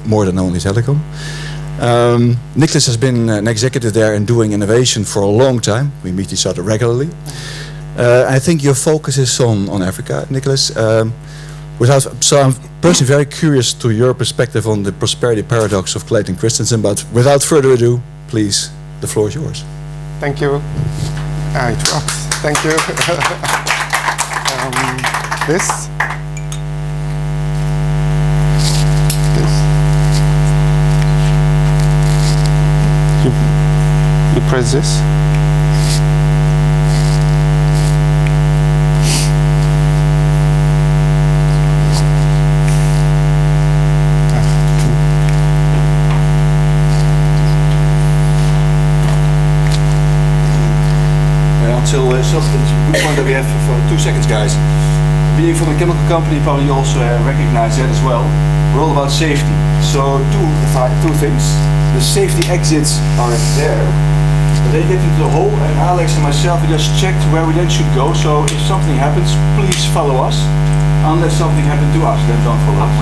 more than only telecom. Nicholas has been an executive there and doing innovation for a long time. We meet each other regularly. I think your focus is on Africa, Nicholas. So I'm personally very curious to your perspective on the prosperity paradox of Clayton Christensen, but without further ado, please, the floor is yours. Thank you. It works. Thank you. This. You press this. Until the good point that we have for 2 seconds, guys. Being from a chemical company, probably you also recognize that as well. We're all about safety. So two things. The safety exits are there. But they get into the hole, and Alex and myself, we just checked where we then should go. So if something happens, please follow us. Unless something happened to us, then don't follow us.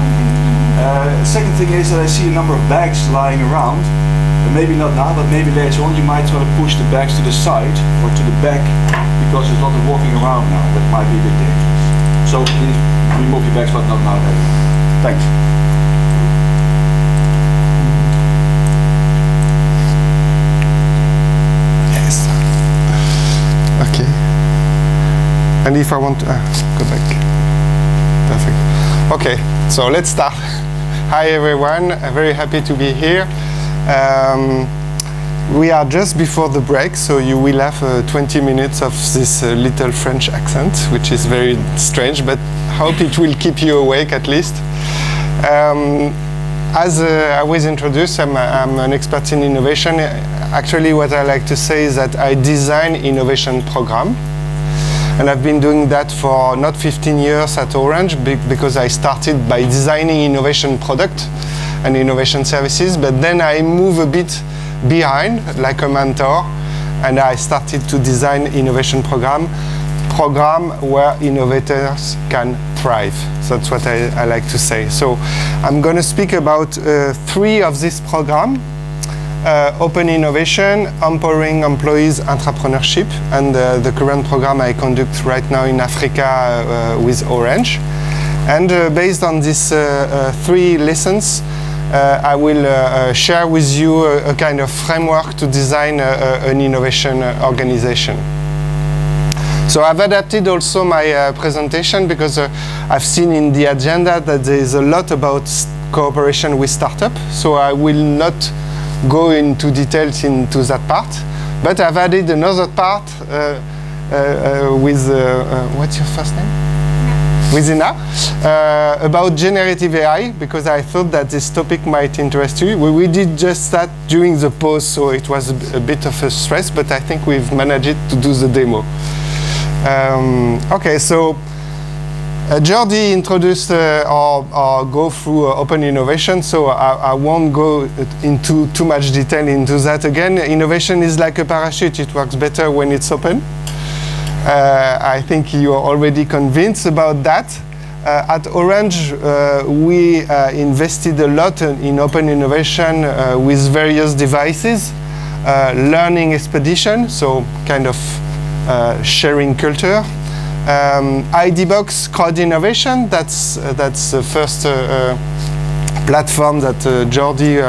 Second thing is that I see a number of bags lying around. Maybe not now, but maybe later on you might want to push the bags to the side or to the back because there's a lot of walking around now. That might be a bit dangerous. So please remove your bags, but not now. Thanks. Yes. Okay. And if I want to go back. Perfect. Okay, so let's start. Hi everyone, I'm very happy to be here. We are just before the break, so you will have 20 minutes of this little French accent, which is very strange, but I hope it will keep you awake at least. As I was introduced, I'm an expert in innovation. Actually, what I like to say is that I design innovation program. And I've been doing that for not 15 years at Orange, because I started by designing innovation product and innovation services, but then I move a bit behind, like a mentor, and I started to design innovation program where innovators can thrive. So that's what I like to say. So I'm going to speak about 3 of this program. Open innovation, empowering employees, entrepreneurship, and the current program I conduct right now in Africa with Orange. And based on these 3 lessons, I will share with you a kind of framework to design an innovation organization. So I've adapted also my presentation because I've seen in the agenda that there is a lot about cooperation with startup. So I will not go into details into that part, but I've added another part with, what's your first name? With Ina, about generative AI, because I thought that this topic might interest you. We did just that during the pause, so it was a bit of a stress, but I think we've managed to do the demo. Okay, so Jordi introduced or go through open innovation, so I won't go into too much detail into that again. Innovation is like a parachute, it works better when it's open. I think you are already convinced about that. At Orange, we invested a lot in open innovation with various devices. Learning expedition, so kind of sharing culture. IDbox Crowd Innovation, that's the first platform that Jordi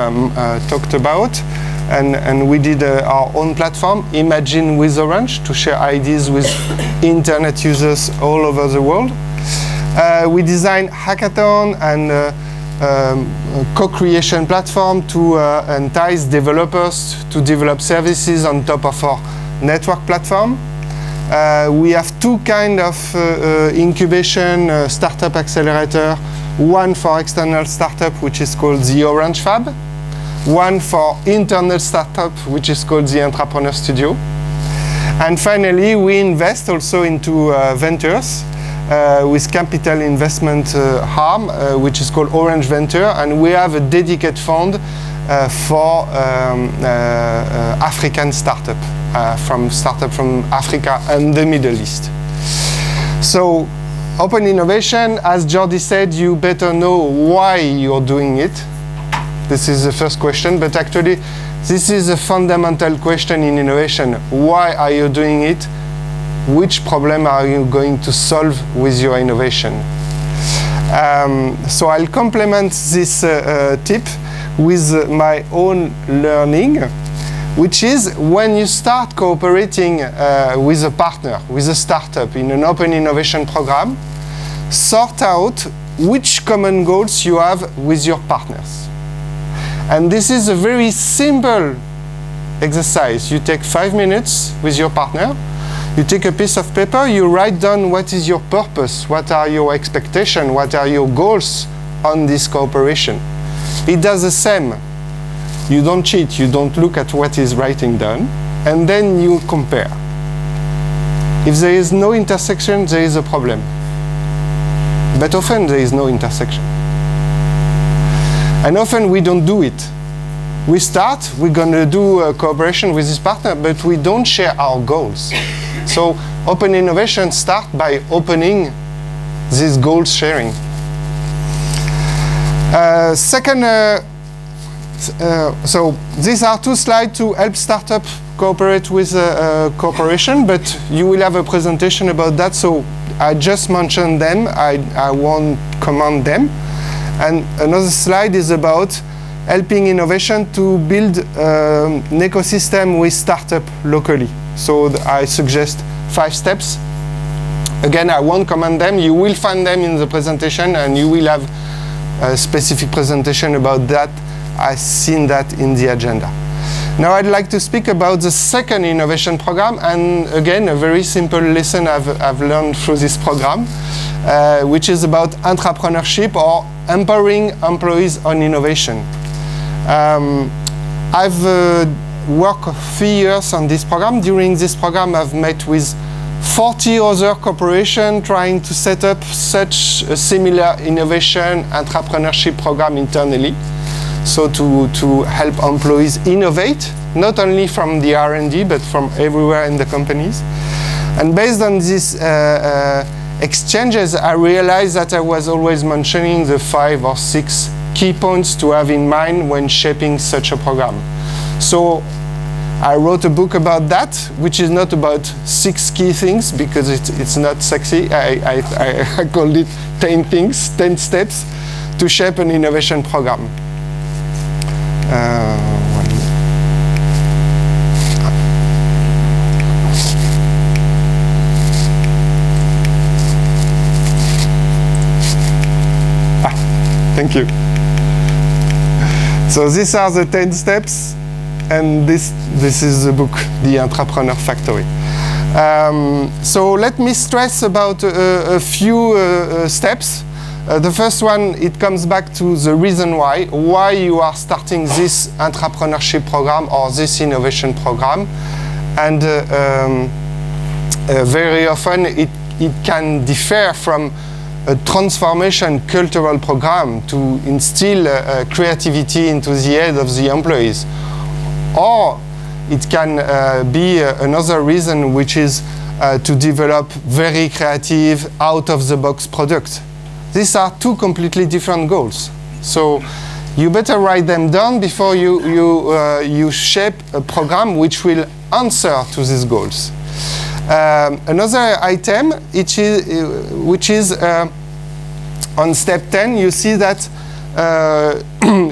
talked about. And we did our own platform, Imagine with Orange, to share ideas with internet users all over the world. We designed hackathon and co-creation platform to entice developers to develop services on top of our network platform. We have 2 kind of incubation startup accelerator, one for external startup, which is called the Orange Fab, one for internal startup, which is called the Entrepreneur Studio. And finally, we invest also into ventures with capital investment arm, which is called Orange Venture, and we have a dedicated fund for African startup, from Africa and the Middle East. So, open innovation, as Jordi said, you better know why you're doing it. This is the first question, but actually this is a fundamental question in innovation. Why are you doing it? Which problem are you going to solve with your innovation? So I'll complement this tip with my own learning, which is when you start cooperating with a partner, with a startup in an open innovation program, sort out which common goals you have with your partners. And this is a very simple exercise. You take 5 minutes with your partner, you take a piece of paper, you write down what is your purpose, what are your expectations, what are your goals on this cooperation. It does the same. You don't cheat, you don't look at what is writing down, and then you compare. If there is no intersection, there is a problem. But often there is no intersection. And often we don't do it. We start, we're going to do a cooperation with this partner, but we don't share our goals. So open innovation starts by opening this goal sharing. So these are 2 slides to help startup cooperate with corporation, but you will have a presentation about that, so I just mentioned them, I won't comment them. And another slide is about helping innovation to build an ecosystem with startup locally. So I suggest 5 steps. Again, I won't comment them, you will find them in the presentation, and you will have a specific presentation about that. I've seen that in the agenda. Now I'd like to speak about the second innovation program, and again a very simple lesson I've learned through this program, which is about entrepreneurship or empowering employees on innovation. I've worked 3 years on this program. During this program I've met with 40 other corporations trying to set up such a similar innovation entrepreneurship program internally. So to help employees innovate, not only from the R&D, but from everywhere in the companies. And based on these exchanges, I realized that I was always mentioning the 5 or 6 key points to have in mind when shaping such a program. So I wrote a book about that, which is not about 6 key things, because it's not sexy. I called it 10 things, 10 steps to shape an innovation program. Thank you. So these are the 10 steps, and this is the book, The Entrepreneur Factory. So let me stress about a few steps. The first one, it comes back to the reason why you are starting this entrepreneurship program or this innovation program. And very often it can differ from a transformation cultural program to instill creativity into the head of the employees. Or it can be another reason, which is to develop very creative, out-of-the-box products. These are 2 completely different goals. So you better write them down before you shape a program which will answer to these goals. Another item, which is on step 10, you see that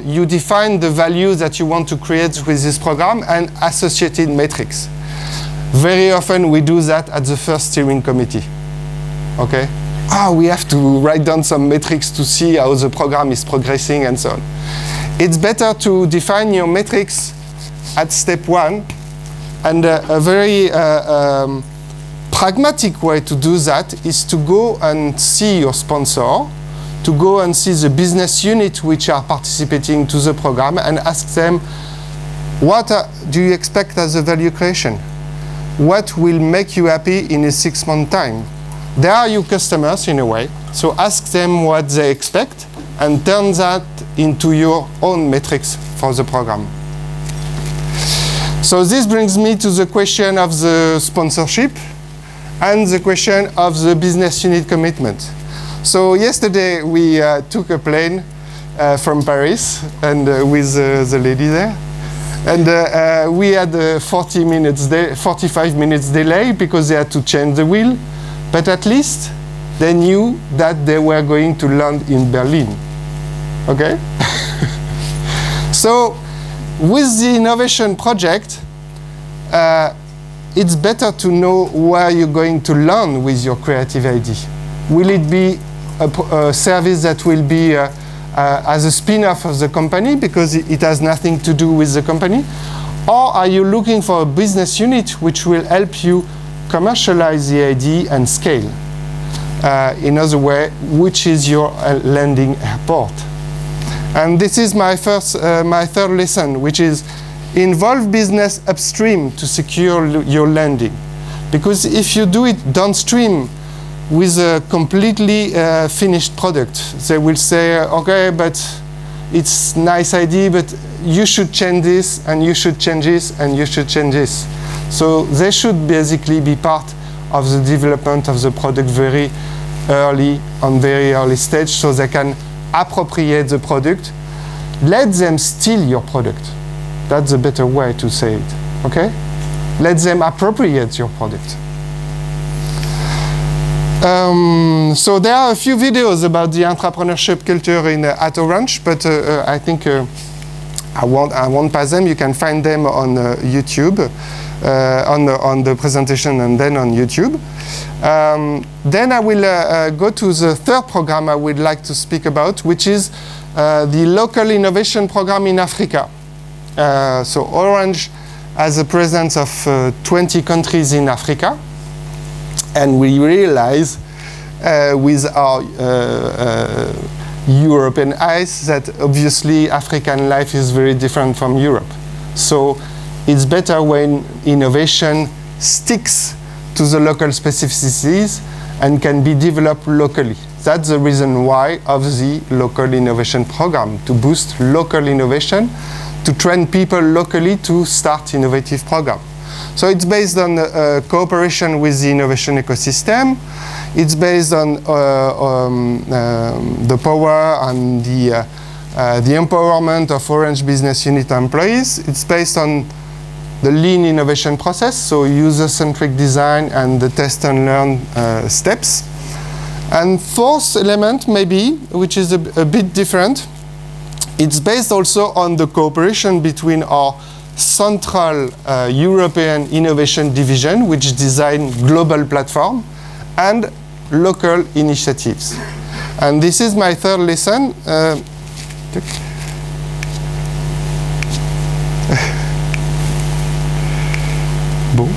you define the values that you want to create with this program and associated metrics. Very often we do that at the first steering committee. Okay? We have to write down some metrics to see how the program is progressing and so on. It's better to define your metrics at step 1, and a very pragmatic way to do that is to go and see your sponsor, to go and see the business unit which are participating to the program and ask them, what do you expect as a value creation? What will make you happy in a 6-month time? They are your customers in a way, so ask them what they expect and turn that into your own metrics for the program. So this brings me to the question of the sponsorship and the question of the business unit commitment. So yesterday we took a plane from Paris, and with the lady there. And we had 45 minutes delay because they had to change the wheel, but at least they knew that they were going to land in Berlin. Okay? So with the innovation project, it's better to know where you're going to land with your creative idea. Will it be a service that will be as a spin-off of the company because it has nothing to do with the company? Or are you looking for a business unit which will help you commercialize the idea and scale? In other words, which is your landing airport? And this is my third lesson, which is involve business upstream to secure your landing. Because if you do it downstream with a completely finished product, they will say, okay, but it's a nice idea, but you should change this, and you should change this, and you should change this. So they should basically be part of the development of the product very early stage, so they can appropriate the product. Let them steal your product. That's a better way to say it, okay? Let them appropriate your product. So there are a few videos about the entrepreneurship culture at Orange, but I think I won't pass them. You can find them on YouTube, on the presentation, and then on YouTube. Then I will go to the third program I would like to speak about, which is the local innovation program in Africa. So Orange has a presence of 20 countries in Africa. And we realize with our European eyes that obviously African life is very different from Europe. So it's better when innovation sticks to the local specificities and can be developed locally. That's the reason why of the local innovation program, to boost local innovation, to train people locally to start innovative programs. So it's based on cooperation with the innovation ecosystem. It's based on the power and the empowerment of Orange Business Unit employees. It's based on the lean innovation process, so user-centric design and the test and learn steps. And fourth element, maybe, which is a bit different, it's based also on the cooperation between our central European innovation division, which design global platform, and local initiatives. And this is my third lesson. Bon.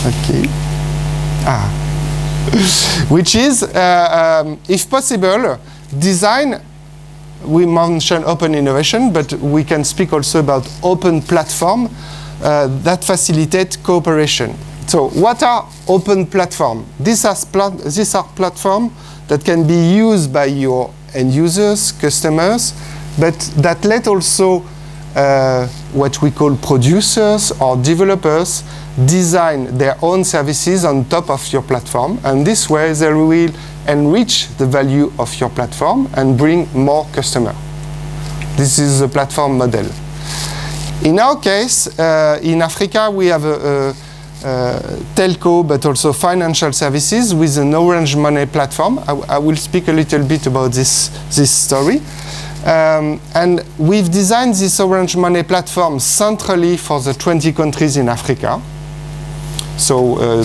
Okay. Which is, if possible, design. We mentioned open innovation, but we can speak also about open platform that facilitate cooperation. So what are open platforms? These are platforms that can be used by your end users, customers, but that let also what we call producers or developers design their own services on top of your platform, and this way they will enrich the value of your platform and bring more customers. This is the platform model. In our case, in Africa, we have a telco, but also financial services with an Orange Money platform. I will speak a little bit about this story. And we've designed this Orange Money platform centrally for the 20 countries in Africa. So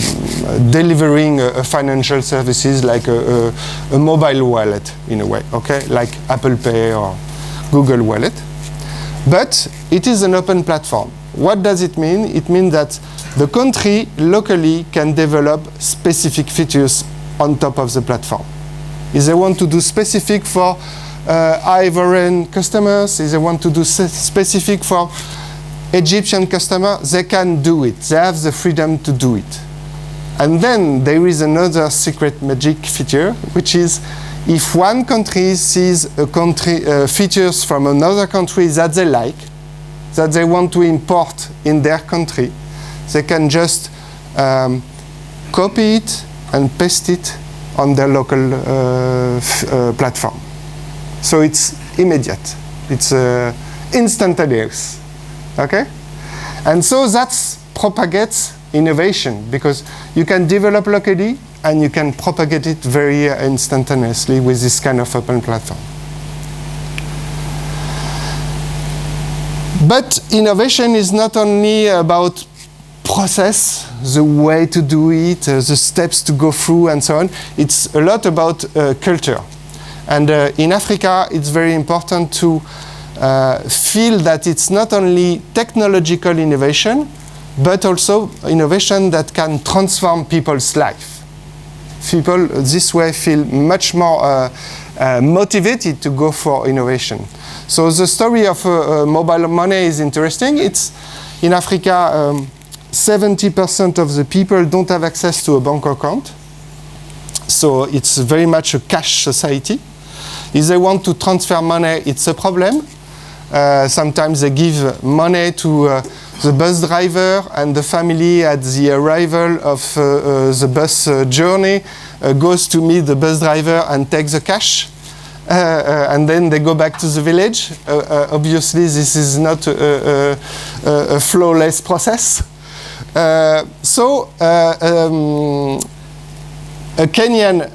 delivering financial services like a mobile wallet in a way, okay, like Apple Pay or Google Wallet. But it is an open platform. What does it mean? It means that the country locally can develop specific features on top of the platform. If they want to do specific for Ivorian customers, if they want to do specific for Egyptian customer, they can do it. They have the freedom to do it. And then there is another secret magic feature, which is if one country sees features from another country that they like, that they want to import in their country, they can just copy it and paste it on their local platform. So it's immediate. It's instantaneous. Okay? And so that propagates innovation, because you can develop locally and you can propagate it very instantaneously with this kind of open platform. But innovation is not only about process, the way to do it, the steps to go through and so on. It's a lot about culture. And in Africa, it's very important to feel that it's not only technological innovation, but also innovation that can transform people's life. People this way feel much more motivated to go for innovation. So the story of mobile money is interesting. It's in Africa, 70% of the people don't have access to a bank account. So it's very much a cash society. If they want to transfer money, it's a problem. Sometimes they give money to the bus driver, and the family at the arrival of the bus journey goes to meet the bus driver and takes the cash. And then they go back to the village. Obviously, this is not a flawless process. A Kenyan